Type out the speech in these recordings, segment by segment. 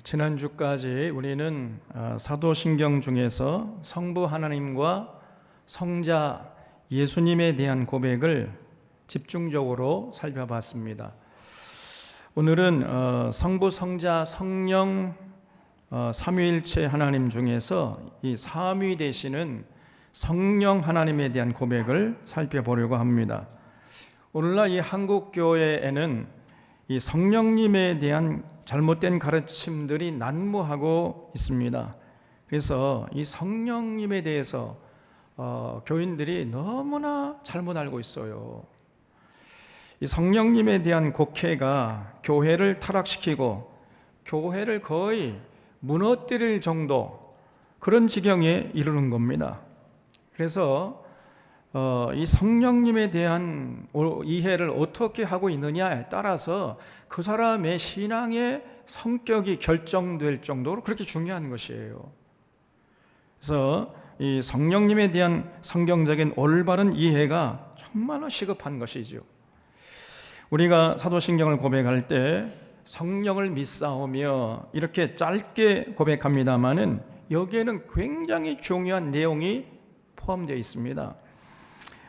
지난주까지 우리는 사도신경 중에서 성부 하나님과 성자 예수님에 대한 고백을 집중적으로 살펴봤습니다. 오늘은 성부, 성자, 성령 삼위일체 하나님 중에서 이 삼위 되시는 성령 하나님에 대한 고백을 살펴보려고 합니다. 오늘날 이 한국교회에는 이 성령님에 대한 잘못된 가르침들이 난무하고 있습니다. 그래서 이 성령님에 대해서 교인들이 너무나 잘못 알고 있어요. 이 성령님에 대한 곡해가 교회를 타락시키고 교회를 거의 무너뜨릴 정도 그런 지경에 이르는 겁니다. 그래서 이 성령님에 대한 이해를 어떻게 하고 있느냐에 따라서 그 사람의 신앙의 성격이 결정될 정도로 그렇게 중요한 것이에요. 그래서 이 성령님에 대한 성경적인 올바른 이해가 정말로 시급한 것이죠. 우리가 사도신경을 고백할 때 성령을 믿사오며 이렇게 짧게 고백합니다마는 여기에는 굉장히 중요한 내용이 포함되어 있습니다.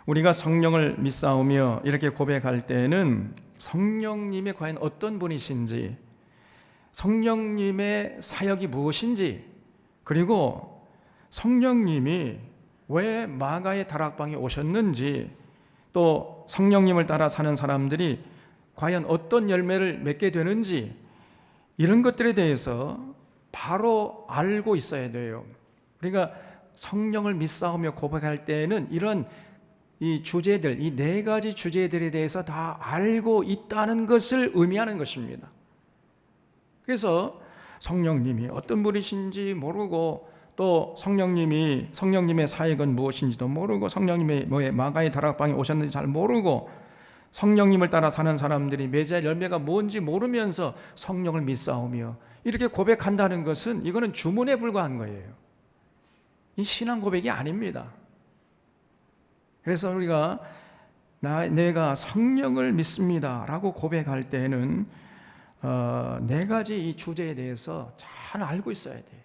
우리가 성령을 믿사오며 이렇게 고백할 때는 성령님이 과연 어떤 분이신지, 성령님의 사역이 무엇인지, 그리고 성령님이 왜 마가의 다락방에 오셨는지, 또 성령님을 따라 사는 사람들이 과연 어떤 열매를 맺게 되는지, 이런 것들에 대해서 바로 알고 있어야 돼요. 우리가 성령을 믿사오며 고백할 때는 이런 이 주제들, 이 네 가지 주제들에 대해서 다 알고 있다는 것을 의미하는 것입니다. 그래서 성령님이 어떤 분이신지 모르고, 또 성령님의 사역은 무엇인지도 모르고, 성령님의 마가의 다락방에 오셨는지 잘 모르고, 성령님을 따라 사는 사람들이 맺을 열매가 뭔지 모르면서 성령을 믿사오며 이렇게 고백한다는 것은 이거는 주문에 불과한 거예요. 이 신앙 고백이 아닙니다. 그래서 우리가 내가 성령을 믿습니다 라고 고백할 때는 네 가지 이 주제에 대해서 잘 알고 있어야 돼요.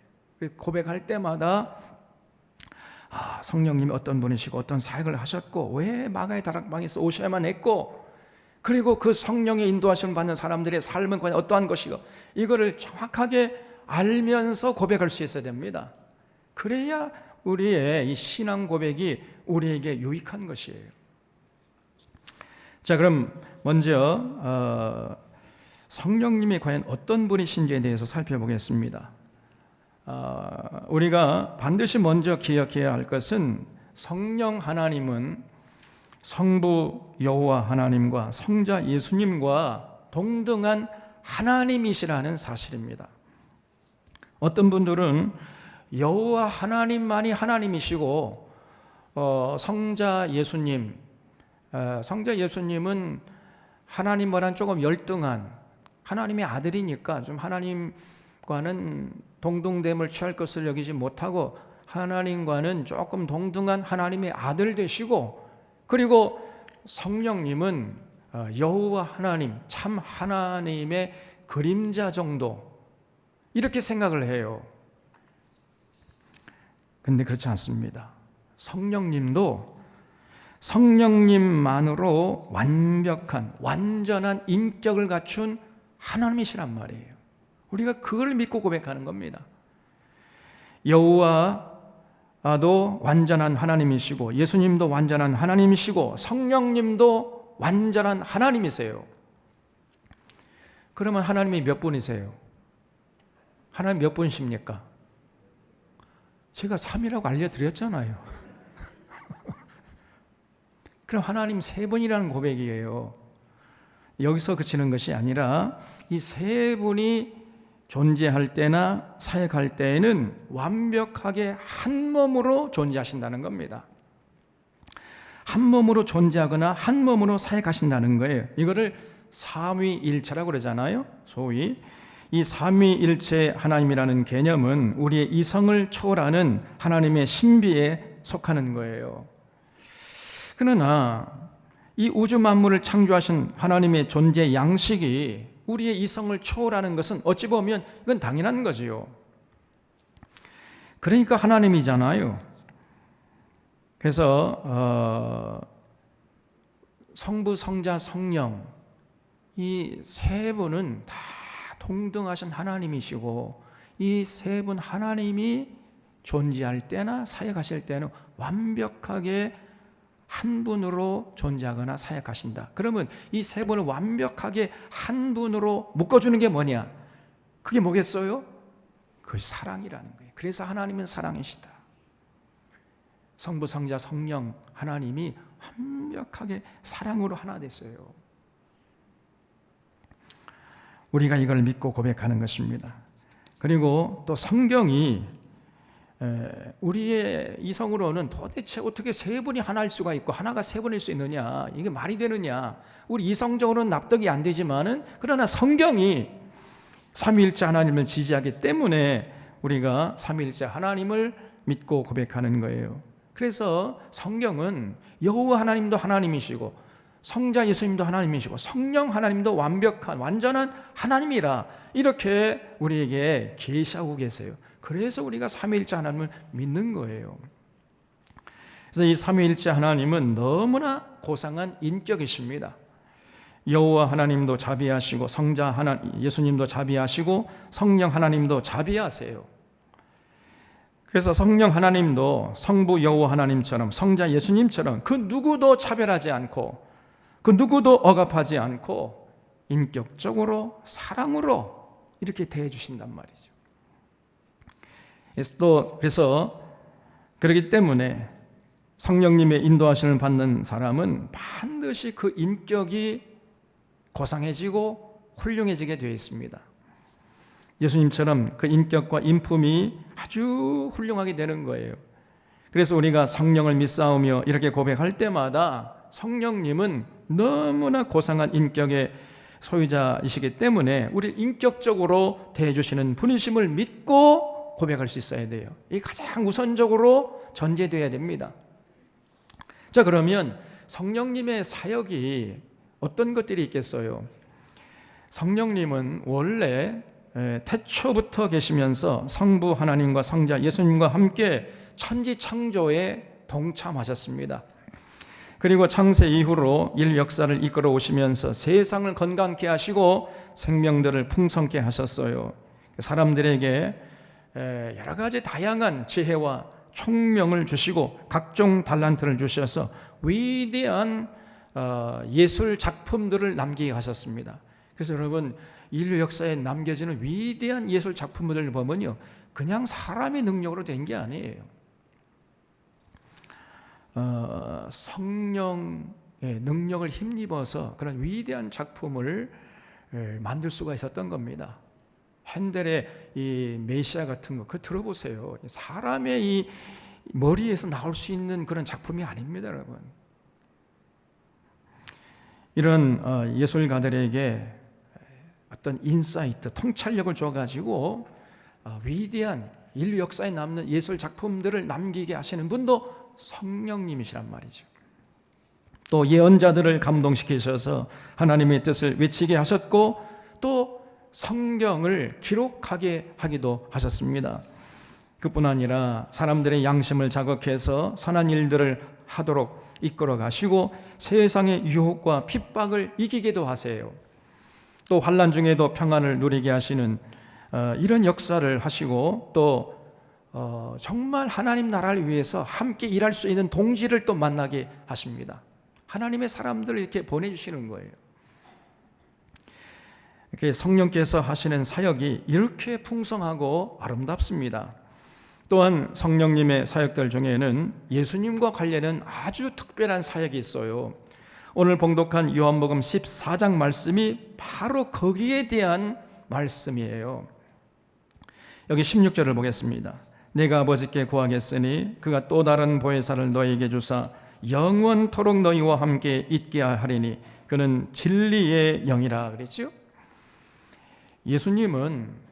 고백할 때마다 성령님이 어떤 분이시고 어떤 사역을 하셨고 왜 마가의 다락방에서 오셔야만 했고, 그리고 그 성령의 인도하심을 받는 사람들의 삶은 과연 어떠한 것이고, 이거를 정확하게 알면서 고백할 수 있어야 됩니다. 그래야 우리의 이 신앙 고백이 우리에게 유익한 것이에요. 자, 그럼 먼저 성령님이 과연 어떤 분이신지에 대해서 살펴보겠습니다. 우리가 반드시 먼저 기억해야 할 것은 성령 하나님은 성부 여호와 하나님과 성자 예수님과 동등한 하나님이시라는 사실입니다. 어떤 분들은 여호와 하나님만이 하나님이시고 성자 예수님은 하나님과는 조금 열등한 하나님의 아들이니까 좀 하나님과는 동등됨을 취할 것을 여기지 못하고 하나님과는 조금 동등한 하나님의 아들 되시고, 그리고 성령님은 여호와 하나님, 참 하나님의 그림자 정도, 이렇게 생각을 해요. 근데 그렇지 않습니다. 성령님도 성령님만으로 완전한 인격을 갖춘 하나님이시란 말이에요. 우리가 그걸 믿고 고백하는 겁니다. 여호와도 완전한 하나님이시고, 예수님도 완전한 하나님이시고, 성령님도 완전한 하나님이세요. 그러면 하나님이 몇 분이세요? 하나님 몇 분이십니까? 제가 3이라고 알려드렸잖아요. 그럼 하나님 3분이라는 고백이에요. 여기서 그치는 것이 아니라 이 3분이 존재할 때나 사역할 때에는 완벽하게 한 몸으로 존재하신다는 겁니다. 한 몸으로 존재하거나 한 몸으로 사역하신다는 거예요. 이거를 삼위일체라고 그러잖아요. 소위 이 삼위일체 하나님이라는 개념은 우리의 이성을 초월하는 하나님의 신비에 속하는 거예요. 그러나 이 우주 만물을 창조하신 하나님의 존재 양식이 우리의 이성을 초월하는 것은 어찌 보면 이건 당연한 거지요. 그러니까 하나님이잖아요. 그래서 성부, 성자, 성령 이 세 분은 다 동등하신 하나님이시고 이 세 분 하나님이 존재할 때나 사역하실 때는 완벽하게 한 분으로 존재하거나 사역하신다. 그러면 이 세 분을 완벽하게 한 분으로 묶어주는 게 뭐냐? 그게 뭐겠어요? 그것이 사랑이라는 거예요. 그래서 하나님은 사랑이시다. 성부, 성자, 성령 하나님이 완벽하게 사랑으로 하나 됐어요. 우리가 이걸 믿고 고백하는 것입니다. 그리고 또 성경이 우리의 이성으로는 도대체 어떻게 세 분이 하나일 수가 있고 하나가 세 분일 수 있느냐, 이게 말이 되느냐, 우리 이성적으로는 납득이 안 되지만은 그러나 성경이 삼위일체 하나님을 지지하기 때문에 우리가 삼위일체 하나님을 믿고 고백하는 거예요. 그래서 성경은 여호와 하나님도 하나님이시고 성자 예수님도 하나님이시고 성령 하나님도 완벽한 완전한 하나님이라 이렇게 우리에게 계시하고 계세요. 그래서 우리가 삼위일체 하나님을 믿는 거예요. 그래서 이 삼위일체 하나님은 너무나 고상한 인격이십니다. 여호와 하나님도 자비하시고 성자 예수님도 자비하시고 성령 하나님도 자비하세요. 그래서 성령 하나님도 성부 여호와 하나님처럼 성자 예수님처럼 그 누구도 차별하지 않고 그 누구도 억압하지 않고 인격적으로 사랑으로 이렇게 대해 주신단 말이죠. 그래서 그렇기 때문에 성령님의 인도하심을 받는 사람은 반드시 그 인격이 고상해지고 훌륭해지게 되어 있습니다. 예수님처럼 그 인격과 인품이 아주 훌륭하게 되는 거예요. 그래서 우리가 성령을 믿사오며 이렇게 고백할 때마다 성령님은 너무나 고상한 인격의 소유자이시기 때문에 우리를 인격적으로 대해주시는 분이심을 믿고 고백할 수 있어야 돼요. 이게 가장 우선적으로 전제되어야 됩니다. 자, 그러면 성령님의 사역이 어떤 것들이 있겠어요? 성령님은 원래 태초부터 계시면서 성부 하나님과 성자 예수님과 함께 천지창조에 동참하셨습니다. 그리고 창세 이후로 인류 역사를 이끌어 오시면서 세상을 건강케 하시고 생명들을 풍성케 하셨어요. 사람들에게 여러 가지 다양한 지혜와 총명을 주시고 각종 달란트를 주셔서 위대한 예술 작품들을 남기게 하셨습니다. 그래서 여러분, 인류 역사에 남겨지는 위대한 예술 작품들을 보면요, 그냥 사람의 능력으로 된 게 아니에요. 성령의 능력을 힘입어서 그런 위대한 작품을 만들 수가 있었던 겁니다. 핸델의 이 메시아 같은 거 그거 들어보세요. 사람의 이 머리에서 나올 수 있는 그런 작품이 아닙니다, 여러분. 이런 예술가들에게 어떤 인사이트, 통찰력을 줘가지고 위대한 인류 역사에 남는 예술 작품들을 남기게 하시는 분도 성령님이시란 말이죠. 또 예언자들을 감동시키셔서 하나님의 뜻을 외치게 하셨고 또 성경을 기록하게 하기도 하셨습니다. 그뿐 아니라 사람들의 양심을 자극해서 선한 일들을 하도록 이끌어 가시고 세상의 유혹과 핍박을 이기게도 하세요. 또 환난 중에도 평안을 누리게 하시는 이런 역사를 하시고 또 정말 하나님 나라를 위해서 함께 일할 수 있는 동지를 또 만나게 하십니다. 하나님의 사람들을 이렇게 보내주시는 거예요. 성령께서 하시는 사역이 이렇게 풍성하고 아름답습니다. 또한 성령님의 사역들 중에는 예수님과 관련된 아주 특별한 사역이 있어요. 오늘 봉독한 요한복음 14장 말씀이 바로 거기에 대한 말씀이에요. 여기 16절을 보겠습니다. 내가 아버지께 구하겠으니 그가 또 다른 보혜사를 너희에게 주사 영원토록 너희와 함께 있게 하리니 그는 진리의 영이라 그랬죠. 예수님은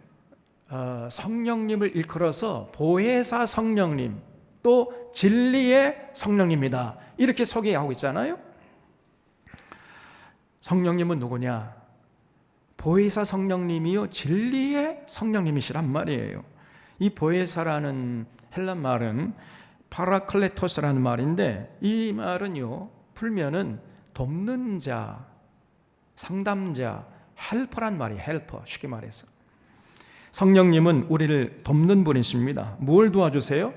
성령님을 일컬어서 보혜사 성령님 또 진리의 성령님이다 이렇게 소개하고 있잖아요. 성령님은 누구냐? 보혜사 성령님이요 진리의 성령님이시란 말이에요. 이 보혜사라는 헬라 말은 파라클레토스라는 말인데, 이 말은요 풀면은 돕는 자, 상담자, 헬퍼란 말이에요. 헬퍼, 쉽게 말해서. 성령님은 우리를 돕는 분이십니다. 뭘 도와주세요?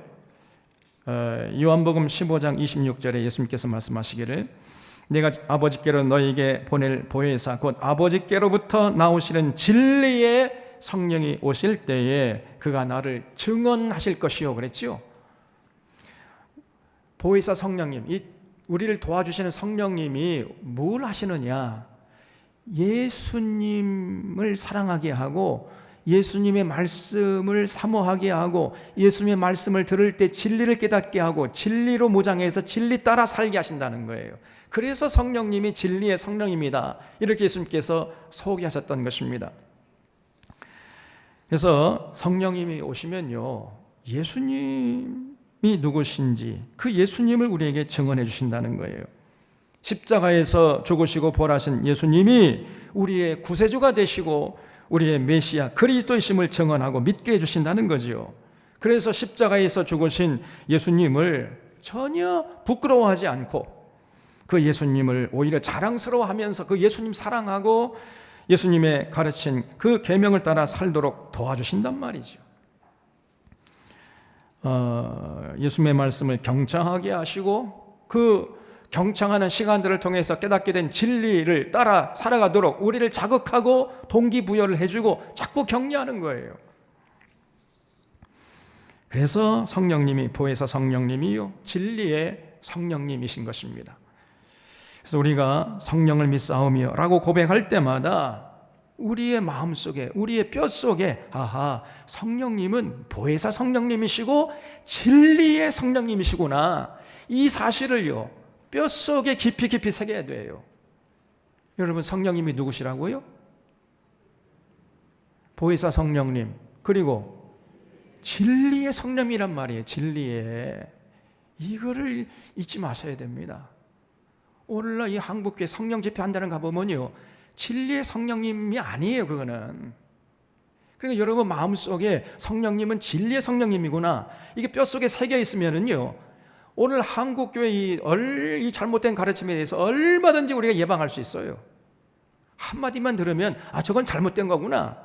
요한복음 15장 26절에 예수님께서 말씀하시기를, 내가 아버지께로 너에게 보낼 보혜사 곧 아버지께로부터 나오시는 진리의 성령이 오실 때에 그가 나를 증언하실 것이요 그랬죠. 보혜사 성령님, 이 우리를 도와주시는 성령님이 뭘 하시느냐? 예수님을 사랑하게 하고 예수님의 말씀을 사모하게 하고 예수님의 말씀을 들을 때 진리를 깨닫게 하고 진리로 무장해서 진리 따라 살게 하신다는 거예요. 그래서 성령님이 진리의 성령입니다. 이렇게 예수님께서 소개하셨던 것입니다. 그래서 성령님이 오시면요, 예수님이 누구신지 그 예수님을 우리에게 증언해 주신다는 거예요. 십자가에서 죽으시고 부활하신 예수님이 우리의 구세주가 되시고 우리의 메시아 그리스도이심을 증언하고 믿게 해주신다는 거지요. 그래서 십자가에서 죽으신 예수님을 전혀 부끄러워하지 않고 그 예수님을 오히려 자랑스러워하면서 그 예수님 사랑하고 예수님의 가르친 그 계명을 따라 살도록 도와주신단 말이죠. 예수님의 말씀을 경청하게 하시고 그 경청하는 시간들을 통해서 깨닫게 된 진리를 따라 살아가도록 우리를 자극하고 동기부여를 해주고 자꾸 격려하는 거예요. 그래서 성령님이 보혜사 성령님이요 진리의 성령님이신 것입니다. 그래서 우리가 성령을 믿사오며 라고 고백할 때마다 우리의 마음속에 우리의 뼛속에 아하, 성령님은 보혜사 성령님이시고 진리의 성령님이시구나, 이 사실을요 뼛속에 깊이 새겨야 돼요. 여러분, 성령님이 누구시라고요? 보혜사 성령님, 그리고 진리의 성령이란 말이에요. 진리의. 이거를 잊지 마셔야 됩니다. 오늘날 이 한국교회 성령 집회 한다는 가보면요 진리의 성령님이 아니에요. 그거는. 그러니까 여러분 마음속에 성령님은 진리의 성령님이구나, 이게 뼛속에 새겨 있으면은요 오늘 한국교회 이 잘못된 가르침에 대해서 얼마든지 우리가 예방할 수 있어요. 한마디만 들으면 아, 저건 잘못된 거구나,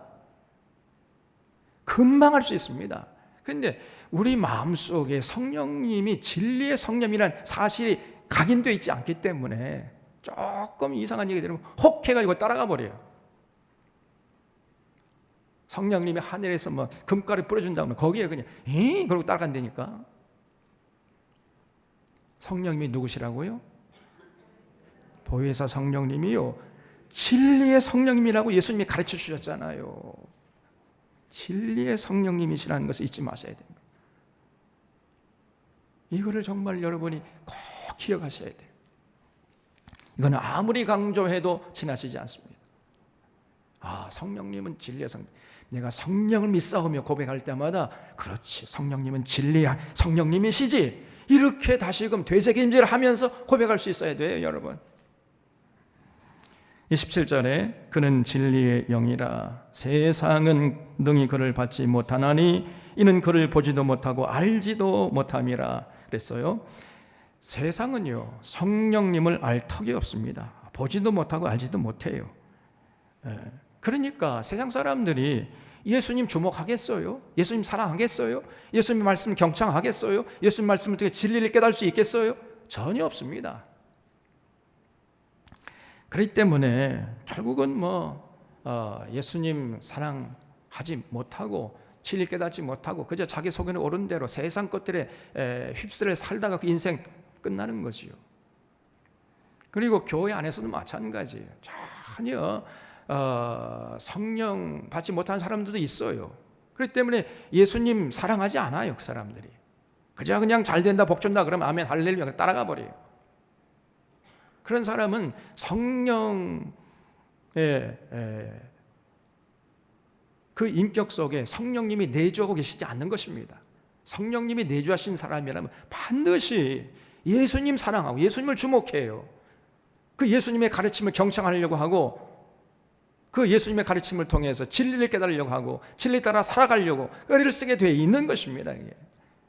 금방 할 수 있습니다. 그런데 우리 마음속에 성령님이 진리의 성령이라는 사실이 각인되어 있지 않기 때문에 조금 이상한 얘기 들으면 혹해가지고 따라가 버려요. 성령님이 하늘에서 뭐 금가루 뿌려준다면 거기에 그냥 그러고 따라간다니까. 성령님이 누구시라고요? 보혜사 성령님이요 진리의 성령님이라고 예수님이 가르쳐 주셨잖아요. 진리의 성령님이시라는 것을 잊지 마셔야 됩니다. 이거를 정말 여러분이 꼭 기억하셔야 돼요. 이거는 아무리 강조해도 지나치지 않습니다. 아, 성령님은 진리의 성령. 내가 성령을 믿사오며 고백할 때마다 그렇지, 성령님은 진리야, 성령님이시지, 이렇게 다시금 되새김질을 하면서 고백할 수 있어야 돼요. 여러분, 27절에 그는 진리의 영이라 세상은 능히 그를 받지 못하나니 이는 그를 보지도 못하고 알지도 못함이라 그랬어요. 세상은요 성령님을 알 턱이 없습니다. 보지도 못하고 알지도 못해요. 그러니까 세상 사람들이 예수님 주목하겠어요? 예수님 사랑하겠어요? 예수님 말씀 경청하겠어요? 예수님 말씀을 통해 진리를 깨달을 수 있겠어요? 전혀 없습니다. 그렇기 때문에 결국은 예수님 사랑하지 못하고 진리 깨닫지 못하고 그저 자기 속에는 옳은 대로 세상 것들에 휩쓸려 살다가 그 인생 끝나는 거지요. 그리고 교회 안에서도 마찬가지예요. 전혀 성령 받지 못한 사람들도 있어요. 그렇기 때문에 예수님 사랑하지 않아요. 그 사람들이 그저 그냥 잘 된다 복 준다 그러면 아멘 할렐루야 따라가 버려요. 그런 사람은 성령의 그 인격 속에 성령님이 내주하고 계시지 않는 것입니다. 성령님이 내주하신 사람이라면 반드시 예수님 사랑하고 예수님을 주목해요. 그 예수님의 가르침을 경청하려고 하고 그 예수님의 가르침을 통해서 진리를 깨달으려고 하고 진리 따라 살아가려고 의리를 쓰게 되어 있는 것입니다.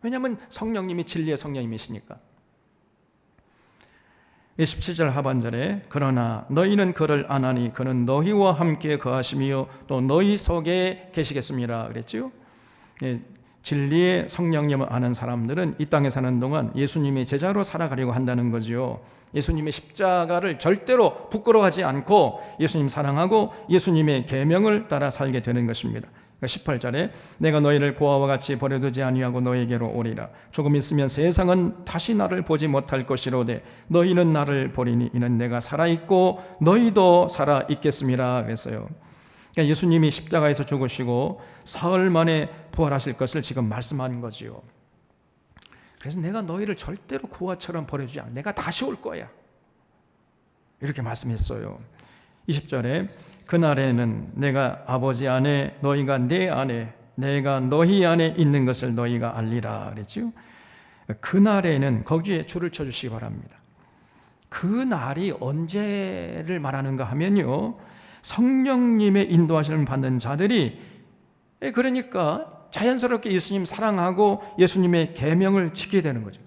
왜냐하면 성령님이 진리의 성령님이시니까. 17절 하반절에 그러나 너희는 그를 아나니 그는 너희와 함께 거하시며 또 너희 속에 계시겠습니다 그랬죠. 진리의 성령님을 아는 사람들은 이 땅에 사는 동안 예수님의 제자로 살아가려고 한다는 거죠. 예수님의 십자가를 절대로 부끄러워하지 않고 예수님 사랑하고 예수님의 계명을 따라 살게 되는 것입니다. 18절에 내가 너희를 고아와 같이 버려두지 아니하고 너희에게로 오리라. 조금 있으면 세상은 다시 나를 보지 못할 것이로되 너희는 나를 보리니 이는 내가 살아있고 너희도 살아있겠음이라 그랬어요. 그러니까 예수님이 십자가에서 죽으시고 사흘 만에 부활하실 것을 지금 말씀하는 거지요. 그래서 내가 너희를 절대로 고아처럼 버려주지 않아. 내가 다시 올 거야. 이렇게 말씀했어요. 20절에 그날에는 내가 아버지 안에 너희가 내 안에 내가 너희 안에 있는 것을 너희가 알리라 그랬죠. 그날에는 거기에 줄을 쳐주시기 바랍니다. 그 날이 언제를 말하는가 하면요, 성령님의 인도하심을 받는 자들이, 그러니까 자연스럽게 예수님 사랑하고 예수님의 계명을 지키게 되는 거죠.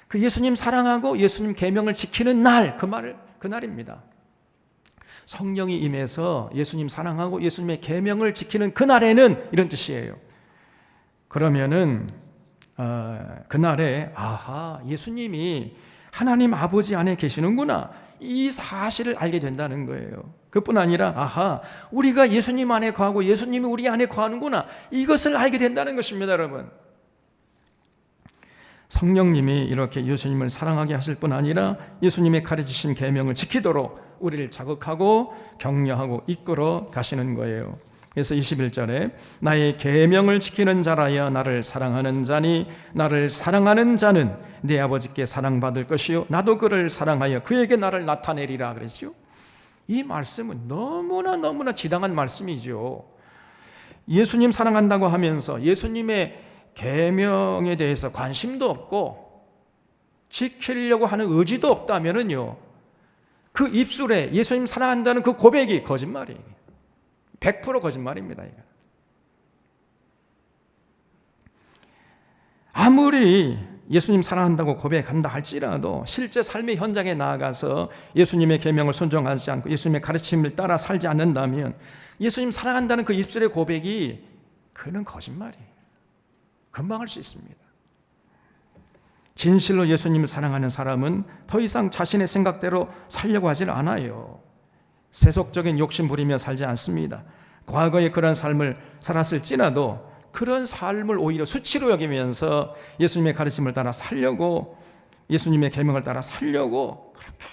그 예수님 사랑하고 예수님 계명을 지키는 날, 그 날입니다. 성령이 임해서 예수님 사랑하고 예수님의 계명을 지키는 그날에는 이런 뜻이에요. 그러면은 그날에 아하, 예수님이 하나님 아버지 안에 계시는구나, 이 사실을 알게 된다는 거예요. 그뿐 아니라 아하, 우리가 예수님 안에 거하고 예수님이 우리 안에 거하는구나, 이것을 알게 된다는 것입니다. 여러분, 성령님이 이렇게 예수님을 사랑하게 하실 뿐 아니라 예수님의 가르치신 계명을 지키도록 우리를 자극하고 격려하고 이끌어 가시는 거예요. 그래서 21절에 나의 계명을 지키는 자라야 나를 사랑하는 자니 나를 사랑하는 자는 내 아버지께 사랑받을 것이요 나도 그를 사랑하여 그에게 나를 나타내리라 그랬죠. 이 말씀은 너무나 지당한 말씀이죠. 예수님 사랑한다고 하면서 예수님의 계명에 대해서 관심도 없고 지키려고 하는 의지도 없다면은요, 그 입술에 예수님 사랑한다는 그 고백이 거짓말이에요. 100% 거짓말입니다. 이거. 아무리 예수님 사랑한다고 고백한다 할지라도 실제 삶의 현장에 나아가서 예수님의 계명을 순종하지 않고 예수님의 가르침을 따라 살지 않는다면 예수님 사랑한다는 그 입술의 고백이 그는 거짓말이에요. 금방 할 수 있습니다. 진실로 예수님을 사랑하는 사람은 더 이상 자신의 생각대로 살려고 하질 않아요. 세속적인 욕심 부리며 살지 않습니다. 과거에 그런 삶을 살았을지라도 그런 삶을 오히려 수치로 여기면서 예수님의 가르침을 따라 살려고, 예수님의 계명을 따라 살려고 그렇게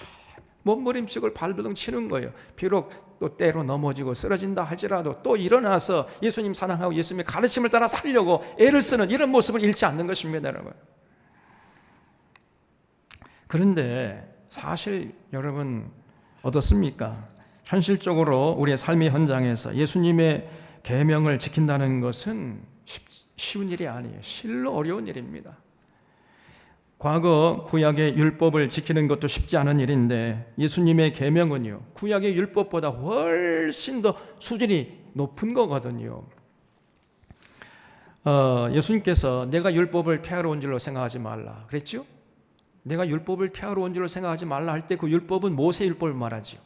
몸부림치고 발버둥 치는 거예요. 비록 또 때로 넘어지고 쓰러진다 할지라도 또 일어나서 예수님 사랑하고 예수님의 가르침을 따라 살려고 애를 쓰는 이런 모습을 잃지 않는 것입니다, 여러분. 그런데 사실 여러분 어떻습니까? 현실적으로 우리의 삶의 현장에서 예수님의 계명을 지킨다는 것은 쉬운 일이 아니에요. 실로 어려운 일입니다. 과거 구약의 율법을 지키는 것도 쉽지 않은 일인데 예수님의 계명은요, 구약의 율법보다 훨씬 더 수준이 높은 거거든요. 예수님께서 내가 율법을 폐하러 온 줄로 생각하지 말라 그랬죠? 내가 율법을 폐하러 온 줄로 생각하지 말라 할 때 그 율법은 모세 율법을 말하죠.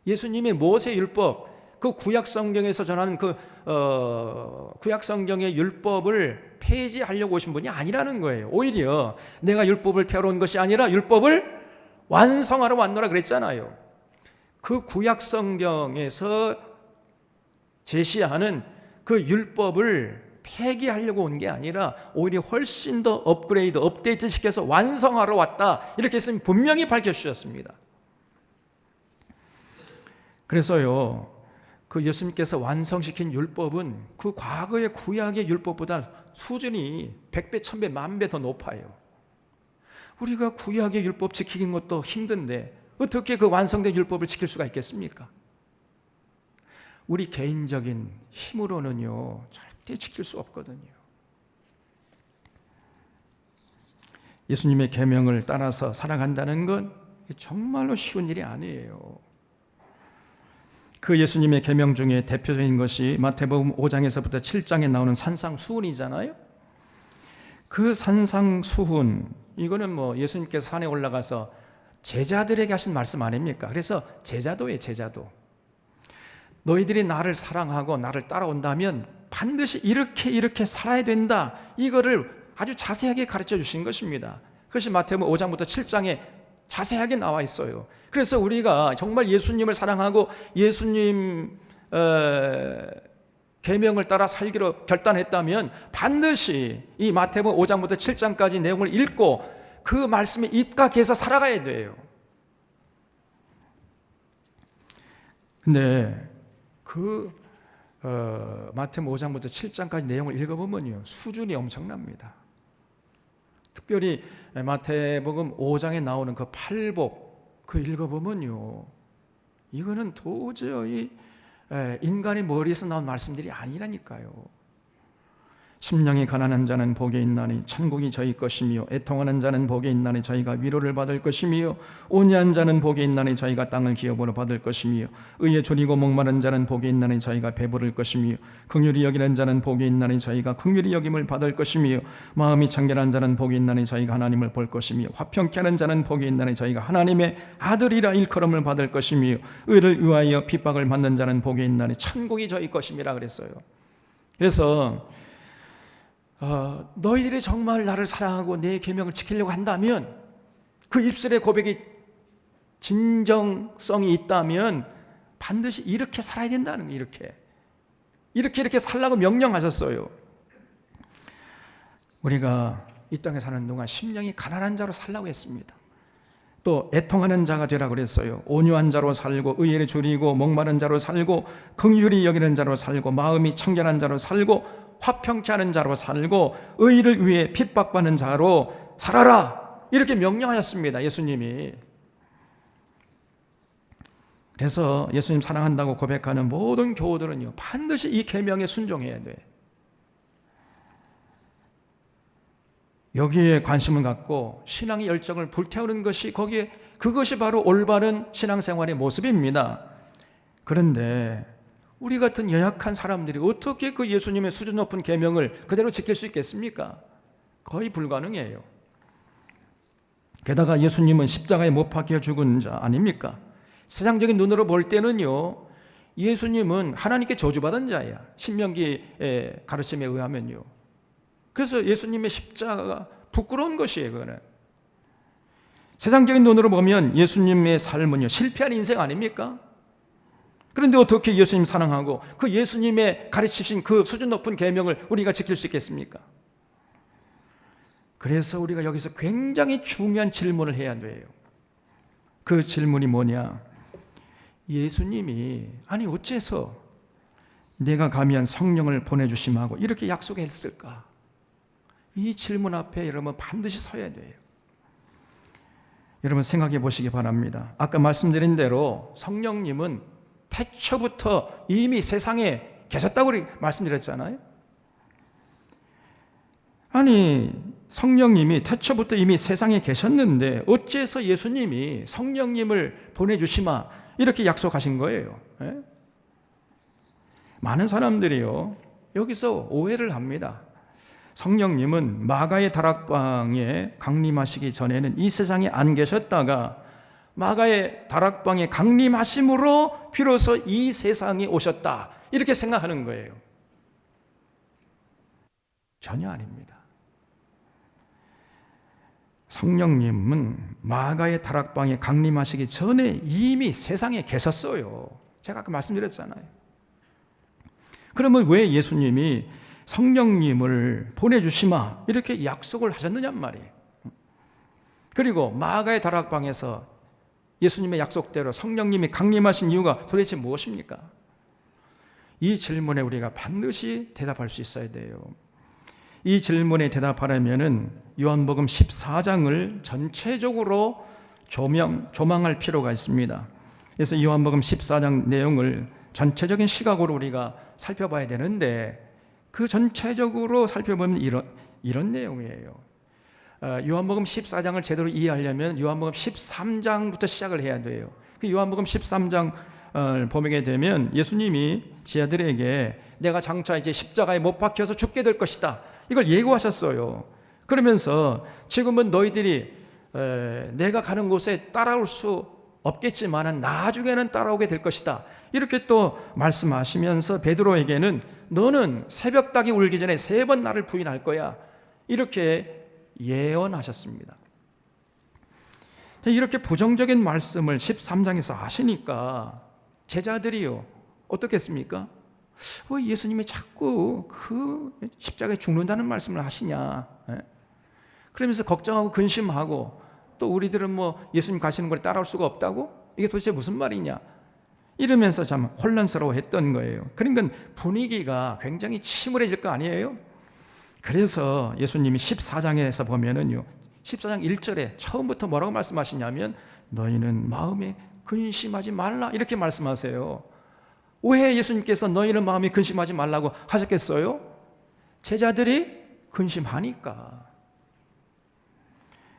예수님의 모세 율법, 그 구약 성경에서 전하는 그 구약 성경의 율법을 폐지하려고 오신 분이 아니라는 거예요. 오히려 내가 율법을 폐하러 온 것이 아니라 율법을 완성하러 왔노라 그랬잖아요. 그 구약 성경에서 제시하는 그 율법을 폐기하려고 온 게 아니라 오히려 훨씬 더 업그레이드, 업데이트 시켜서 완성하러 왔다, 이렇게 했으면 분명히 밝혀주셨습니다. 그래서요, 그 예수님께서 완성시킨 율법은 그 과거의 구약의 율법보다 수준이 100배, 1000배, 10,000배 더 높아요. 우리가 구약의 율법 지키는 것도 힘든데 어떻게 그 완성된 율법을 지킬 수가 있겠습니까? 우리 개인적인 힘으로는요 절대 지킬 수 없거든요. 예수님의 계명을 따라서 살아간다는 건 정말로 쉬운 일이 아니에요. 그 예수님의 계명 중에 대표적인 것이 마태복음 5장에서부터 7장에 나오는 산상수훈이잖아요. 그 산상수훈, 이거는 뭐 예수님께서 산에 올라가서 제자들에게 하신 말씀 아닙니까? 그래서 제자도예요, 제자도. 너희들이 나를 사랑하고 나를 따라온다면 반드시 이렇게 살아야 된다. 이거를 아주 자세하게 가르쳐 주신 것입니다. 그것이 마태복음 5장부터 7장에 자세하게 나와 있어요. 그래서 우리가 정말 예수님을 사랑하고 예수님 계명을 따라 살기로 결단했다면 반드시 이 마태복음 5장부터 7장까지 내용을 읽고 그 말씀에 입각해서 살아가야 돼요. 근데 마태복음 5장부터 7장까지 내용을 읽어보면요, 수준이 엄청납니다. 특별히 마태복음 5장에 나오는 그 팔복, 그 읽어보면요, 이거는 도저히 인간의 머리에서 나온 말씀들이 아니라니까요. 심령이 가난한 자는 복이 있나니 천국이 저희 것이며, 애통하는 자는 복이 있나니 저희가 위로를 받을 것이며, 온유한 자는 복이 있나니 저희가 땅을 기업으로 받을 것이며, 의에 줄이고 목마른 자는 복이 있나니 저희가 배부를 것이며, 긍휼히 여기는 자는 복이 있나니 저희가 긍휼히 여김을 받을 것이며, 마음이 청결한 자는 복이 있나니 저희가 하나님을 볼 것이며, 화평케 하는 자는 복이 있나니 저희가 하나님의 아들이라 일컬음을 받을 것이며, 의를 위하여 핍박을 받는 자는 복이 있나니 천국이 저희 것임이라 그랬어요. 그래서 너희들이 정말 나를 사랑하고 내 계명을 지키려고 한다면, 그 입술의 고백이 진정성이 있다면 반드시 이렇게 살아야 된다는 거예요. 이렇게 살라고 명령하셨어요. 우리가 이 땅에 사는 동안 심령이 가난한 자로 살라고 했습니다. 또 애통하는 자가 되라 그랬어요. 온유한 자로 살고, 의를 줄이고 목마른 자로 살고, 긍휼히 여기는 자로 살고, 마음이 청결한 자로 살고, 화평케 하는 자로 살고, 의를 위해 핍박받는 자로 살아라, 이렇게 명령하셨습니다, 예수님이. 그래서 예수님 사랑한다고 고백하는 모든 교우들은요, 반드시 이 계명에 순종해야 돼. 여기에 관심을 갖고 신앙의 열정을 불태우는 것이, 그것이 바로 올바른 신앙생활의 모습입니다. 그런데 우리 같은 연약한 사람들이 어떻게 그 예수님의 수준 높은 계명을 그대로 지킬 수 있겠습니까? 거의 불가능해요. 게다가 예수님은 십자가에 못 박혀 죽은 자 아닙니까? 세상적인 눈으로 볼 때는요, 예수님은 하나님께 저주받은 자야, 신명기의 가르침에 의하면요. 그래서 예수님의 십자가가 부끄러운 것이에요. 그거는 세상적인 눈으로 보면 예수님의 삶은요, 실패한 인생 아닙니까? 그런데 어떻게 예수님 사랑하고 그 예수님의 가르치신 그 수준 높은 계명을 우리가 지킬 수 있겠습니까? 그래서 우리가 여기서 굉장히 중요한 질문을 해야 돼요. 그 질문이 뭐냐? 예수님이 아니 어째서 내가 가면 성령을 보내주심하고 이렇게 약속했을까? 이 질문 앞에 여러분 반드시 서야 돼요. 여러분 생각해 보시기 바랍니다. 아까 말씀드린 대로 성령님은 태초부터 이미 세상에 계셨다고 말씀드렸잖아요. 아니 성령님이 태초부터 이미 세상에 계셨는데 어째서 예수님이 성령님을 보내주시마 이렇게 약속하신 거예요. 예? 많은 사람들이요 여기서 오해를 합니다. 성령님은 마가의 다락방에 강림하시기 전에는 이 세상에 안 계셨다가 마가의 다락방에 강림하심으로 비로소 이 세상에 오셨다 이렇게 생각하는 거예요. 전혀 아닙니다. 성령님은 마가의 다락방에 강림하시기 전에 이미 세상에 계셨어요. 제가 아까 말씀드렸잖아요. 그러면 왜 예수님이 성령님을 보내주시마 이렇게 약속을 하셨느냔 말이에요. 그리고 마가의 다락방에서 예수님의 약속대로 성령님이 강림하신 이유가 도대체 무엇입니까? 이 질문에 우리가 반드시 대답할 수 있어야 돼요. 이 질문에 대답하려면 요한복음 14장을 전체적으로 조망할 필요가 있습니다. 그래서 요한복음 14장 내용을 전체적인 시각으로 우리가 살펴봐야 되는데 그 전체적으로 살펴보면 이런 내용이에요. 요한복음 14장을 제대로 이해하려면 요한복음 13장부터 시작을 해야 돼요. 그 요한복음 13장 보게 되면 예수님이 제자들에게 내가 장차 이제 십자가에 못 박혀서 죽게 될 것이다, 이걸 예고하셨어요. 그러면서 지금은 너희들이 내가 가는 곳에 따라올 수 없겠지만 나중에는 따라오게 될 것이다, 이렇게 또 말씀하시면서 베드로에게는 너는 새벽닭이 울기 전에 3번 나를 부인할 거야, 이렇게 예언하셨습니다. 이렇게 부정적인 말씀을 13장에서 하시니까 제자들이요 어떻겠습니까? 왜 예수님이 자꾸 그 십자가에 죽는다는 말씀을 하시냐, 그러면서 걱정하고 근심하고, 또 우리들은 뭐 예수님 가시는 걸 따라올 수가 없다고? 이게 도대체 무슨 말이냐, 이러면서 참 혼란스러워했던 거예요. 그러니까 분위기가 굉장히 침울해질 거 아니에요? 그래서 예수님이 14장에서 보면은요, 14장 1절에 처음부터 뭐라고 말씀하시냐면 너희는 마음에 근심하지 말라, 이렇게 말씀하세요. 왜 예수님께서 너희는 마음에 근심하지 말라고 하셨겠어요? 제자들이 근심하니까.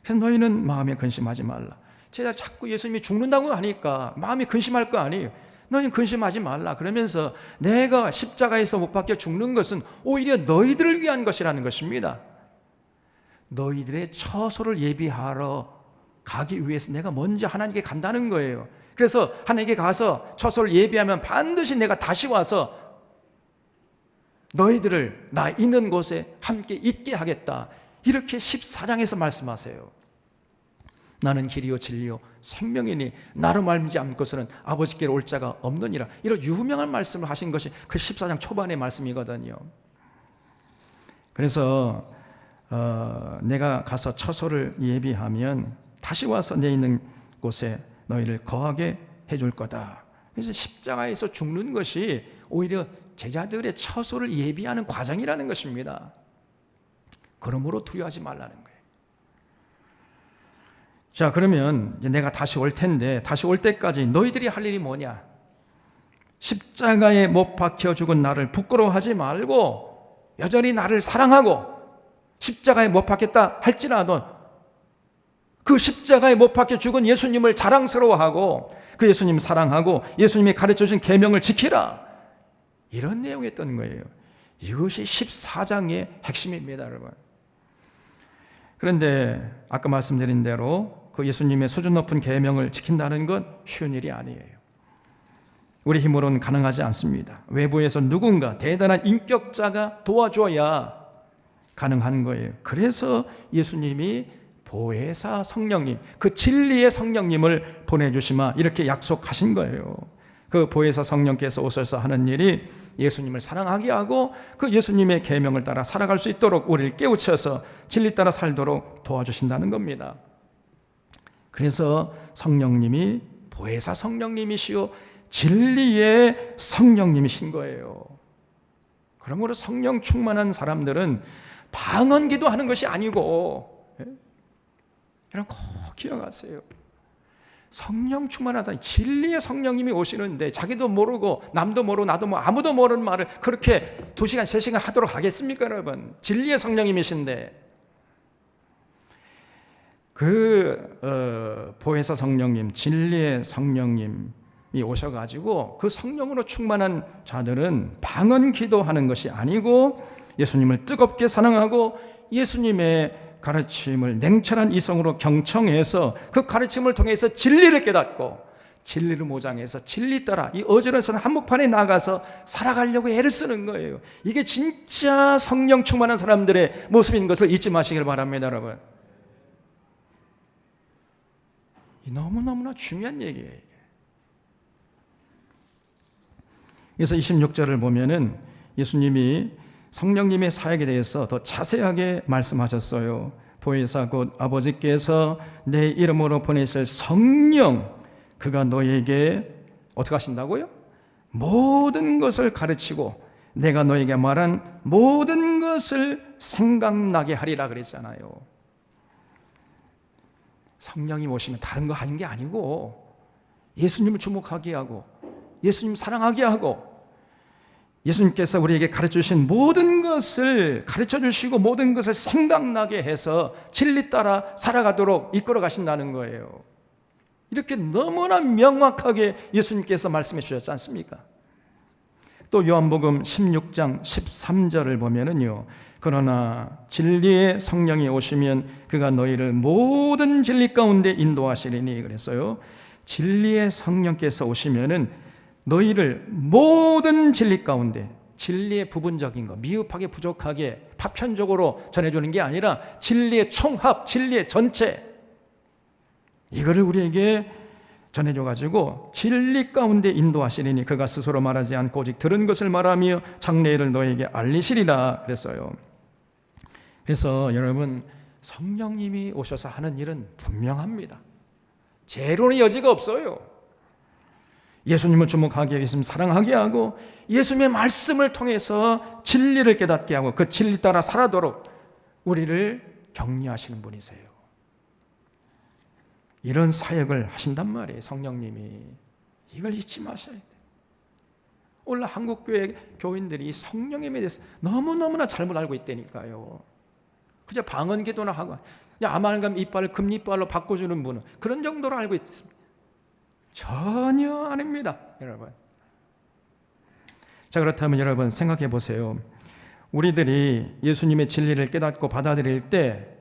그래서 너희는 마음에 근심하지 말라. 제자 자꾸 예수님이 죽는다고 하니까 마음이 근심할 거 아니에요. 너희는 근심하지 말라. 그러면서 내가 십자가에서 못 박혀 죽는 것은 오히려 너희들을 위한 것이라는 것입니다. 너희들의 처소를 예비하러 가기 위해서 내가 먼저 하나님께 간다는 거예요. 그래서 하나님께 가서 처소를 예비하면 반드시 내가 다시 와서 너희들을 나 있는 곳에 함께 있게 하겠다, 이렇게 14장에서 말씀하세요. 나는 길이요 진리요 생명이니 나로 말미지 않고서는 아버지께로 올 자가 없느니라, 이런 유명한 말씀을 하신 것이 그 14장 초반의 말씀이거든요. 그래서 내가 가서 처소를 예비하면 다시 와서 내 있는 곳에 너희를 거하게 해줄 거다. 그래서 십자가에서 죽는 것이 오히려 제자들의 처소를 예비하는 과정이라는 것입니다. 그러므로 두려워하지 말라는 거예요. 자, 그러면 내가 다시 올 텐데 다시 올 때까지 너희들이 할 일이 뭐냐? 십자가에 못 박혀 죽은 나를 부끄러워하지 말고 여전히 나를 사랑하고, 십자가에 못 박혔다 할지라도 그 십자가에 못 박혀 죽은 예수님을 자랑스러워하고 그 예수님 사랑하고 예수님이 가르쳐주신 계명을 지키라, 이런 내용이었던 거예요. 이것이 14장의 핵심입니다, 여러분. 그런데 아까 말씀드린 대로 그 예수님의 수준 높은 계명을 지킨다는 건 쉬운 일이 아니에요. 우리 힘으로는 가능하지 않습니다. 외부에서 누군가 대단한 인격자가 도와줘야 가능한 거예요. 그래서 예수님이 보혜사 성령님, 그 진리의 성령님을 보내주시마, 이렇게 약속하신 거예요. 그 보혜사 성령께서 오셔서 하는 일이 예수님을 사랑하게 하고 그 예수님의 계명을 따라 살아갈 수 있도록 우리를 깨우쳐서 진리 따라 살도록 도와주신다는 겁니다. 그래서 성령님이 보혜사 성령님이시요 진리의 성령님이신 거예요. 그러므로 성령 충만한 사람들은 방언 기도하는 것이 아니고, 여러분 꼭 기억하세요. 성령 충만하다니, 진리의 성령님이 오시는데 자기도 모르고 남도 모르고 나도 모르고 아무도 모르는 말을 그렇게 2시간 3시간 하도록 하겠습니까, 여러분? 진리의 성령님이신데. 그 보혜사 성령님, 진리의 성령님이 오셔가지고 그 성령으로 충만한 자들은 방언 기도하는 것이 아니고 예수님을 뜨겁게 사랑하고 예수님의 가르침을 냉철한 이성으로 경청해서 그 가르침을 통해서 진리를 깨닫고 진리를 모장해서 진리 따라 이 어지러운 한복판에 나가서 살아가려고 애를 쓰는 거예요. 이게 진짜 성령 충만한 사람들의 모습인 것을 잊지 마시길 바랍니다, 여러분. 이 너무너무나 중요한 얘기예요. 그래서 26절을 보면은 예수님이 성령님의 사역에 대해서 더 자세하게 말씀하셨어요. 보혜사 곧 아버지께서 내 이름으로 보내실 성령, 그가 너에게 어떻게 하신다고요? 모든 것을 가르치고 내가 너에게 말한 모든 것을 생각나게 하리라 그랬잖아요. 성령이 오시면 다른 거 하는 게 아니고 예수님을 주목하게 하고 예수님 사랑하게 하고 예수님께서 우리에게 가르쳐주신 모든 것을 가르쳐주시고 모든 것을 생각나게 해서 진리 따라 살아가도록 이끌어 가신다는 거예요. 이렇게 너무나 명확하게 예수님께서 말씀해 주셨지 않습니까? 또 요한복음 16장 13절을 보면은요, 그러나 진리의 성령이 오시면 그가 너희를 모든 진리 가운데 인도하시리니, 그랬어요. 진리의 성령께서 오시면은 너희를 모든 진리 가운데, 진리의 부분적인 거, 미흡하게 부족하게 파편적으로 전해주는 게 아니라 진리의 총합, 진리의 전체, 이거를 우리에게 전해줘가지고 진리 가운데 인도하시리니 그가 스스로 말하지 않고 오직 들은 것을 말하며 장래일을 너에게 알리시리라 그랬어요. 그래서 여러분, 성령님이 오셔서 하는 일은 분명합니다. 재론의 여지가 없어요. 예수님을 주목하게 하고 사랑하게 하고 예수님의 말씀을 통해서 진리를 깨닫게 하고 그 진리 따라 살아도록 우리를 격려하시는 분이세요. 이런 사역을 하신단 말이에요. 성령님이. 이걸 잊지 마셔야 돼요. 오늘 한국교회 교인들이 성령님에 대해서 너무너무나 잘못 알고 있다니까요. 그저 방언기도나 하고 아말감 이빨을 금이빨로 바꿔주는 분은 그런 정도로 알고 있습니다. 전혀 아닙니다, 여러분. 자, 그렇다면 여러분 생각해 보세요. 우리들이 예수님의 진리를 깨닫고 받아들일 때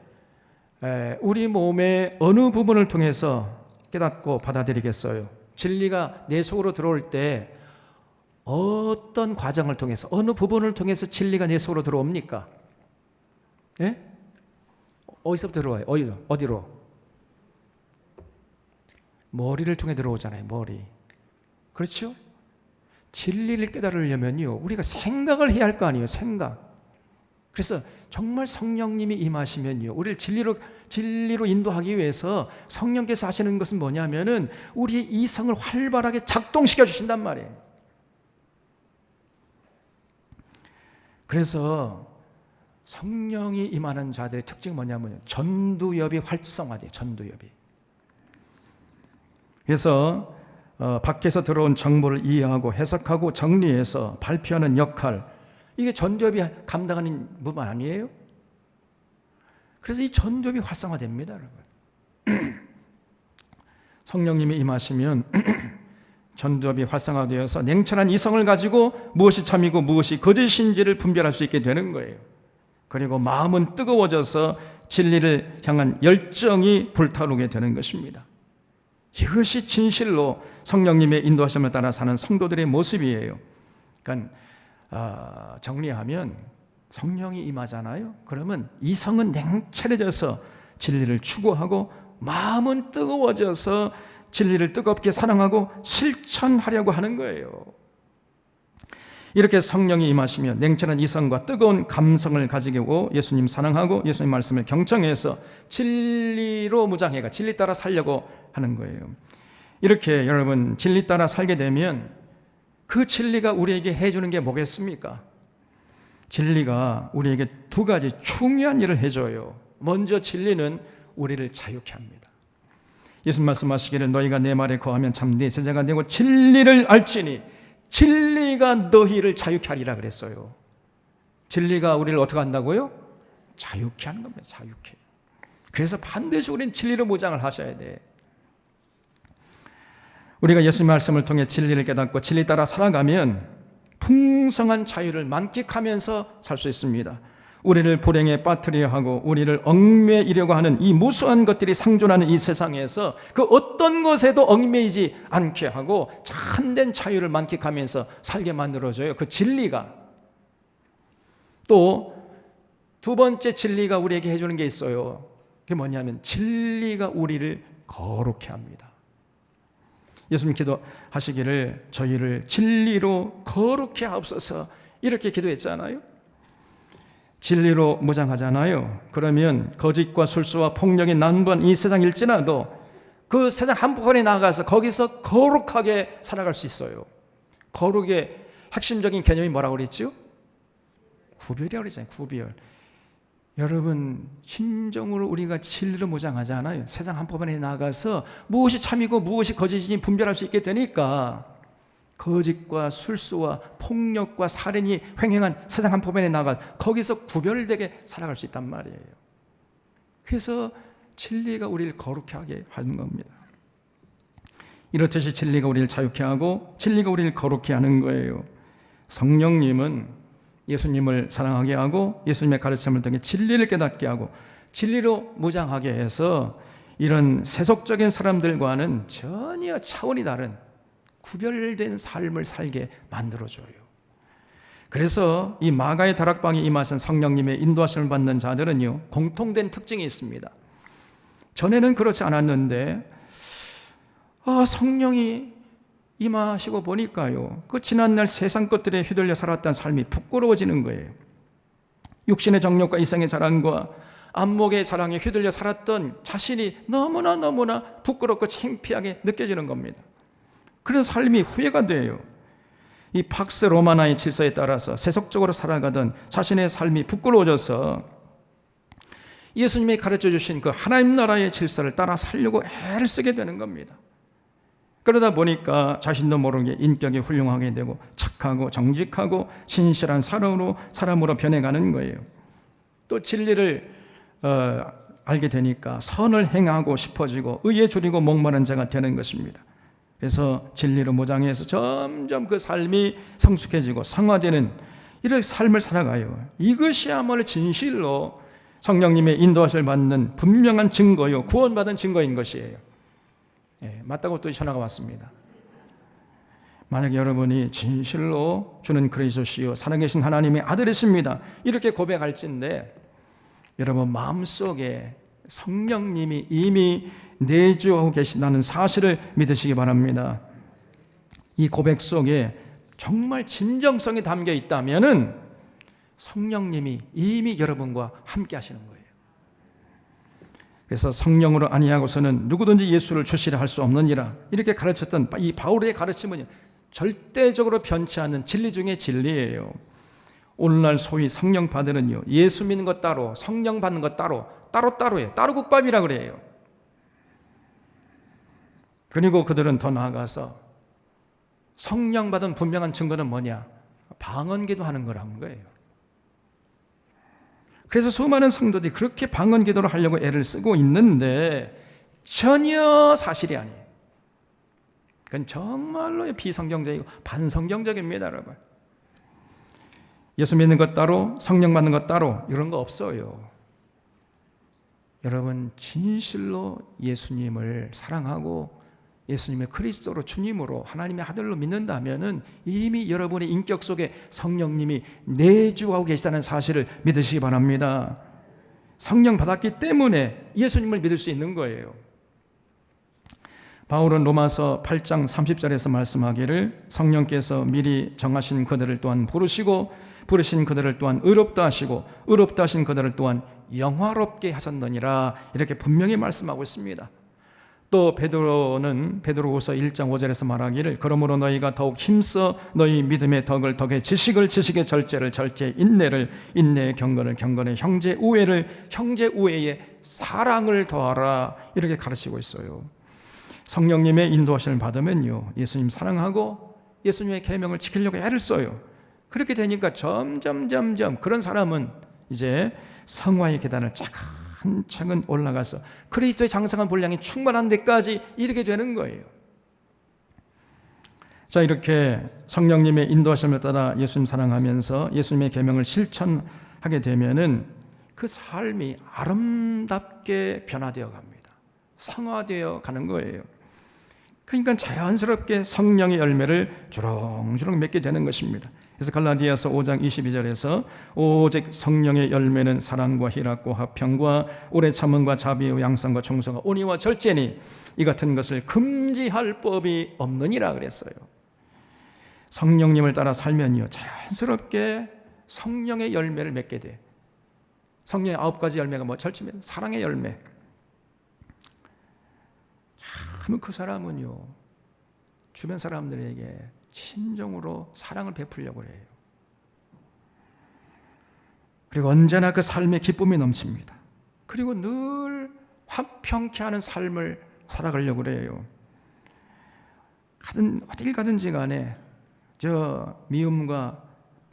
우리 몸의 어느 부분을 통해서 깨닫고 받아들이겠어요? 진리가 내 속으로 들어올 때 어떤 과정을 통해서, 어느 부분을 통해서 진리가 내 속으로 들어옵니까? 예? 어디서부터 들어와요? 어디로? 머리를 통해 들어오잖아요. 머리. 그렇죠? 진리를 깨달으려면요, 우리가 생각을 해야 할 거 아니에요. 생각. 그래서 정말 성령님이 임하시면요, 우리를 진리로 인도하기 위해서 성령께서 하시는 것은 뭐냐면은 우리의 이성을 활발하게 작동시켜 주신단 말이에요. 그래서 성령이 임하는 자들의 특징이 뭐냐면 전두엽이 활성화돼요. 전두엽이. 그래서 밖에서 들어온 정보를 이해하고 해석하고 정리해서 발표하는 역할, 이게 전두엽이 감당하는 부분 아니에요? 그래서 이 전두엽이 활성화됩니다, 여러분. 성령님이 임하시면 전두엽이 활성화되어서 냉철한 이성을 가지고 무엇이 참이고 무엇이 거짓인지를 분별할 수 있게 되는 거예요. 그리고 마음은 뜨거워져서 진리를 향한 열정이 불타오르게 되는 것입니다. 이것이 진실로 성령님의 인도하심을 따라 사는 성도들의 모습이에요. 그러니까 정리하면 성령이 임하잖아요. 그러면 이성은 냉철해져서 진리를 추구하고 마음은 뜨거워져서 진리를 뜨겁게 사랑하고 실천하려고 하는 거예요. 이렇게 성령이 임하시면 냉철한 이성과 뜨거운 감성을 가지고 예수님 사랑하고 예수님 말씀을 경청해서 진리로 무장해가 진리 따라 살려고 하는 거예요. 이렇게 여러분 진리 따라 살게 되면 그 진리가 우리에게 해주는 게 뭐겠습니까? 진리가 우리에게 두 가지 중요한 일을 해줘요. 먼저 진리는 우리를 자유케 합니다. 예수님 말씀하시기를 너희가 내 말에 거하면 참 내 제자가 되고 진리를 알지니 진리가 너희를 자유케 하리라 그랬어요. 진리가 우리를 어떻게 한다고요? 자유케 하는 겁니다. 자유케. 그래서 반드시 우리는 진리로 무장을 하셔야 돼. 우리가 예수님 말씀을 통해 진리를 깨닫고 진리 따라 살아가면 풍성한 자유를 만끽하면서 살 수 있습니다. 우리를 불행에 빠뜨리려 하고 우리를 얽매이려고 하는 이 무수한 것들이 상존하는 이 세상에서 그 어떤 것에도 얽매이지 않게 하고 참된 자유를 만끽하면서 살게 만들어줘요. 그 진리가. 또 두 번째 진리가 우리에게 해주는 게 있어요. 그게 뭐냐면 진리가 우리를 거룩해 합니다. 예수님 기도하시기를 저희를 진리로 거룩해 하옵소서 이렇게 기도했잖아요. 진리로 무장하잖아요. 그러면 거짓과 술수와 폭력이 난무한 이 세상일지라도 그 세상 한복판에 나가서 거기서 거룩하게 살아갈 수 있어요. 거룩의 핵심적인 개념이 뭐라고 그랬죠? 구별이라고 그랬잖아요. 구별. 여러분 진정으로 우리가 진리로 무장하잖아요. 세상 한복판에 나가서 무엇이 참이고 무엇이 거짓인지 분별할 수 있게 되니까 거짓과 술수와 폭력과 살인이 횡행한 세상 한복판에 나가 거기서 구별되게 살아갈 수 있단 말이에요. 그래서 진리가 우리를 거룩하게 하는 겁니다. 이렇듯이 진리가 우리를 자유케 하고 진리가 우리를 거룩케 하는 거예요. 성령님은 예수님을 사랑하게 하고 예수님의 가르침을 통해 진리를 깨닫게 하고 진리로 무장하게 해서 이런 세속적인 사람들과는 전혀 차원이 다른 구별된 삶을 살게 만들어줘요. 그래서 이 마가의 다락방에 임하신 성령님의 인도하심을 받는 자들은요, 공통된 특징이 있습니다. 전에는 그렇지 않았는데 성령이 임하시고 보니까요, 그 지난날 세상 것들에 휘둘려 살았던 삶이 부끄러워지는 거예요. 육신의 정욕과 이성의 자랑과 안목의 자랑에 휘둘려 살았던 자신이 너무나 부끄럽고 창피하게 느껴지는 겁니다. 그런 삶이 후회가 돼요. 이 팍스 로마나의 질서에 따라서 세속적으로 살아가던 자신의 삶이 부끄러워져서 예수님이 가르쳐 주신 그 하나님 나라의 질서를 따라 살려고 애를 쓰게 되는 겁니다. 그러다 보니까 자신도 모르게 인격이 훌륭하게 되고 착하고 정직하고 신실한 사람으로 변해가는 거예요. 또 진리를 알게 되니까 선을 행하고 싶어지고 의에 줄이고 목마른 자가 되는 것입니다. 그래서 진리로 무장해서 점점 그 삶이 성숙해지고 성화되는 이런 삶을 살아가요. 이것이야말로 진실로 성령님의 인도하심을 받는 분명한 증거요, 구원받은 증거인 것이에요. 맞다고 또 전화가 왔습니다. 만약 여러분이 진실로 주는 그리스도시요 살아계신 하나님의 아들이십니다, 이렇게 고백할진데 여러분 마음속에 성령님이 이미 내주하고 계신다는 사실을 믿으시기 바랍니다. 이 고백 속에 정말 진정성이 담겨 있다면은 성령님이 이미 여러분과 함께 하시는 거예요. 그래서 성령으로 아니하고서는 누구든지 예수를 주시라 할 수 없느니라, 이렇게 가르쳤던 이 바울의 가르침은 절대적으로 변치 않는 진리 중에 진리예요. 오늘날 소위 성령 받으는요, 예수 믿는 것 따로, 성령 받는 것 따로예요. 따로국밥이라 그래요. 그리고 그들은 더 나아가서 성령 받은 분명한 증거는 뭐냐? 방언기도 하는 거라는 거예요. 그래서 수많은 성도들이 그렇게 방언기도를 하려고 애를 쓰고 있는데 전혀 사실이 아니에요. 그건 정말로 비성경적이고 반성경적입니다, 여러분. 예수 믿는 것 따로, 성령 받는 것 따로, 이런 거 없어요. 여러분 진실로 예수님을 사랑하고 예수님의 그리스도로 주님으로 하나님의 아들로 믿는다면은 이미 여러분의 인격 속에 성령님이 내주하고 계시다는 사실을 믿으시기 바랍니다. 성령 받았기 때문에 예수님을 믿을 수 있는 거예요. 바울은 로마서 8장 30절에서 말씀하기를 성령께서 미리 정하신 그들을 또한 부르신 그들을 또한 의롭다 하시고 의롭다 하신 그들을 또한 영화롭게 하셨느니라, 이렇게 분명히 말씀하고 있습니다. 또 베드로후서 1장 5절에서 말하기를 그러므로 너희가 더욱 힘써 너희 믿음의 덕을 덕에 지식을 지식의 절제를 절제 인내를 인내의 경건을 경건에 형제 우애를 형제 우애에 사랑을 더하라, 이렇게 가르치고 있어요. 성령님의 인도하심을 받으면요, 예수님 사랑하고 예수님의 계명을 지키려고 애를 써요. 그렇게 되니까 점점 그런 사람은 이제 성화의 계단을 차근차근 올라가서 그리스도의 장성한 분량이 충만한 데까지 이르게 되는 거예요. 자, 이렇게 성령님의 인도하심을 따라 예수님 사랑하면서 예수님의 계명을 실천하게 되면은 그 삶이 아름답게 변화되어 갑니다. 성화되어 가는 거예요. 그러니까 자연스럽게 성령의 열매를 주렁주렁 맺게 되는 것입니다. 그래서 갈라디아서 5장 22절에서 오직 성령의 열매는 사랑과 희락과 화평과 오래 참음과 자비와 양선과 충성과 온유와 절제니 이 같은 것을 금지할 법이 없느니라 그랬어요. 성령님을 따라 살면요, 자연스럽게 성령의 열매를 맺게 돼. 성령의 9가지 열매가 뭐 절치면 사랑의 열매. 참 그 사람은요, 주변 사람들에게 친정으로 사랑을 베풀려고 해요. 그리고 언제나 그 삶에 기쁨이 넘칩니다. 그리고 늘 화평케 하는 삶을 살아가려고 해요. 어딜 가든지 간에 저 미움과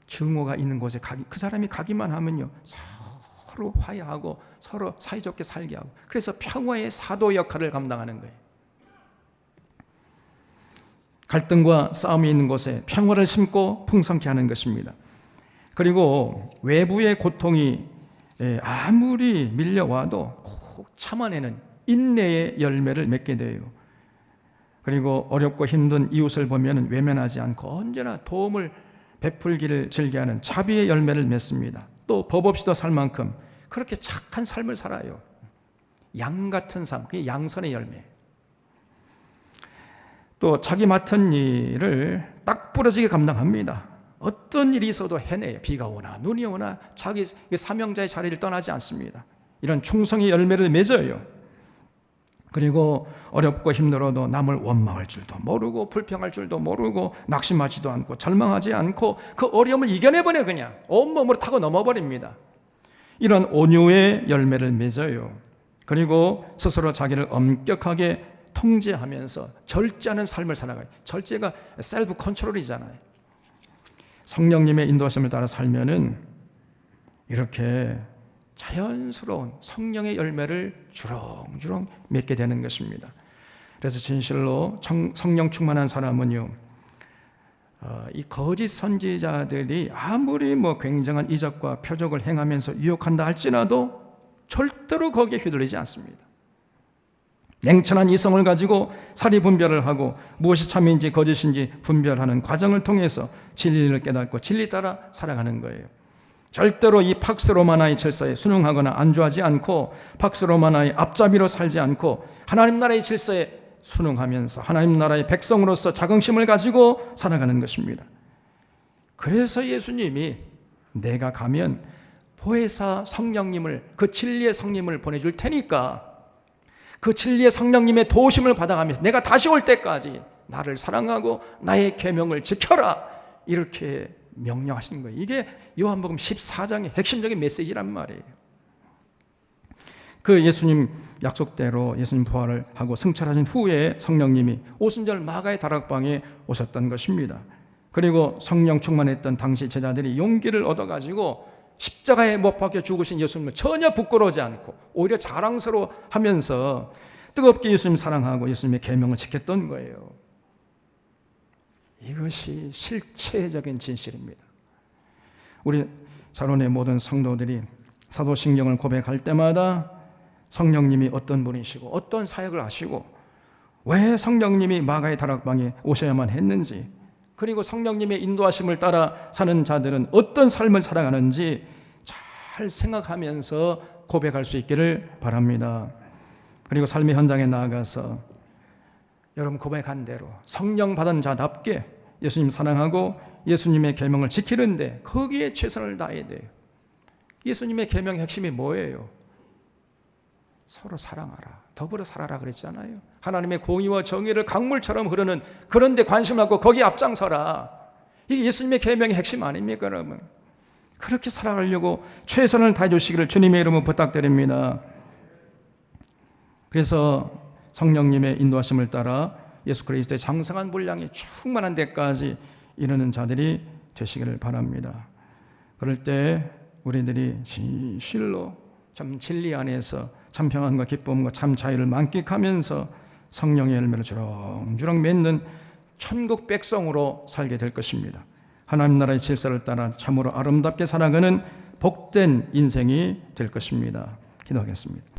증오가 있는 곳에 그 사람이 가기만 하면요, 서로 화해하고 서로 사이좋게 살게 하고, 그래서 평화의 사도 역할을 감당하는 거예요. 갈등과 싸움이 있는 곳에 평화를 심고 풍성케 하는 것입니다. 그리고 외부의 고통이 아무리 밀려와도 꼭 참아내는 인내의 열매를 맺게 돼요. 그리고 어렵고 힘든 이웃을 보면 외면하지 않고 언제나 도움을 베풀기를 즐겨하는 자비의 열매를 맺습니다. 또 법 없이도 살 만큼 그렇게 착한 삶을 살아요. 양 같은 삶, 그게 양선의 열매. 또 자기 맡은 일을 딱 부러지게 감당합니다. 어떤 일이 있어도 해내요. 비가 오나 눈이 오나 자기 사명자의 자리를 떠나지 않습니다. 이런 충성의 열매를 맺어요. 그리고 어렵고 힘들어도 남을 원망할 줄도 모르고 불평할 줄도 모르고 낙심하지도 않고 절망하지 않고 그 어려움을 이겨내버려 그냥 온몸으로 타고 넘어버립니다. 이런 온유의 열매를 맺어요. 그리고 스스로 자기를 엄격하게 통제하면서 절제하는 삶을 살아가요. 절제가 셀프 컨트롤이잖아요. 성령님의 인도하심을 따라 살면은 이렇게 자연스러운 성령의 열매를 주렁주렁 맺게 되는 것입니다. 그래서 진실로 성령 충만한 사람은요, 이 거짓 선지자들이 아무리 굉장한 이적과 표적을 행하면서 유혹한다 할지라도 절대로 거기에 휘둘리지 않습니다. 냉철한 이성을 가지고 사리 분별을 하고 무엇이 참인지 거짓인지 분별하는 과정을 통해서 진리를 깨닫고 진리 따라 살아가는 거예요. 절대로 이 팍스 로마나의 질서에 순응하거나 안주하지 않고 팍스 로마나의 앞잡이로 살지 않고 하나님 나라의 질서에 순응하면서 하나님 나라의 백성으로서 자긍심을 가지고 살아가는 것입니다. 그래서 예수님이 내가 가면 보혜사 성령님을, 그 진리의 성령님을 보내줄 테니까 그 진리의 성령님의 도우심을 받아가면서 내가 다시 올 때까지 나를 사랑하고 나의 계명을 지켜라, 이렇게 명령하시는 거예요. 이게 요한복음 14장의 핵심적인 메시지란 말이에요. 그 예수님 약속대로 예수님 부활을 하고 승천하신 후에 성령님이 오순절 마가의 다락방에 오셨던 것입니다. 그리고 성령 충만했던 당시 제자들이 용기를 얻어가지고 십자가에 못 박혀 죽으신 예수님을 전혀 부끄러워하지 않고 오히려 자랑스러워하면서 뜨겁게 예수님 사랑하고 예수님의 계명을 지켰던 거예요. 이것이 실체적인 진실입니다. 우리 자론의 모든 성도들이 사도신경을 고백할 때마다 성령님이 어떤 분이시고 어떤 사역을 하시고 왜 성령님이 마가의 다락방에 오셔야만 했는지, 그리고 성령님의 인도하심을 따라 사는 자들은 어떤 삶을 살아가는지 잘 생각하면서 고백할 수 있기를 바랍니다. 그리고 삶의 현장에 나아가서 여러분 고백한 대로 성령 받은 자답게 예수님 사랑하고 예수님의 계명을 지키는데 거기에 최선을 다해야 돼요. 예수님의 계명의 핵심이 뭐예요? 서로 사랑하라, 더불어 살아라 그랬잖아요. 하나님의 공의와 정의를 강물처럼 흐르는 그런 데 관심 갖고 거기에 앞장서라. 이게 예수님의 계명의 핵심 아닙니까 여러분? 그렇게 살아가려고 최선을 다해 주시기를 주님의 이름으로 부탁드립니다. 그래서 성령님의 인도하심을 따라 예수 그리스도의 장성한 분량이 충만한 데까지 이르는 자들이 되시기를 바랍니다. 그럴 때 우리들이 진실로 참 진리 안에서 참 평안과 기쁨과 참 자유를 만끽하면서 성령의 열매를 주렁주렁 맺는 천국 백성으로 살게 될 것입니다. 하나님 나라의 질서를 따라 참으로 아름답게 살아가는 복된 인생이 될 것입니다. 기도하겠습니다.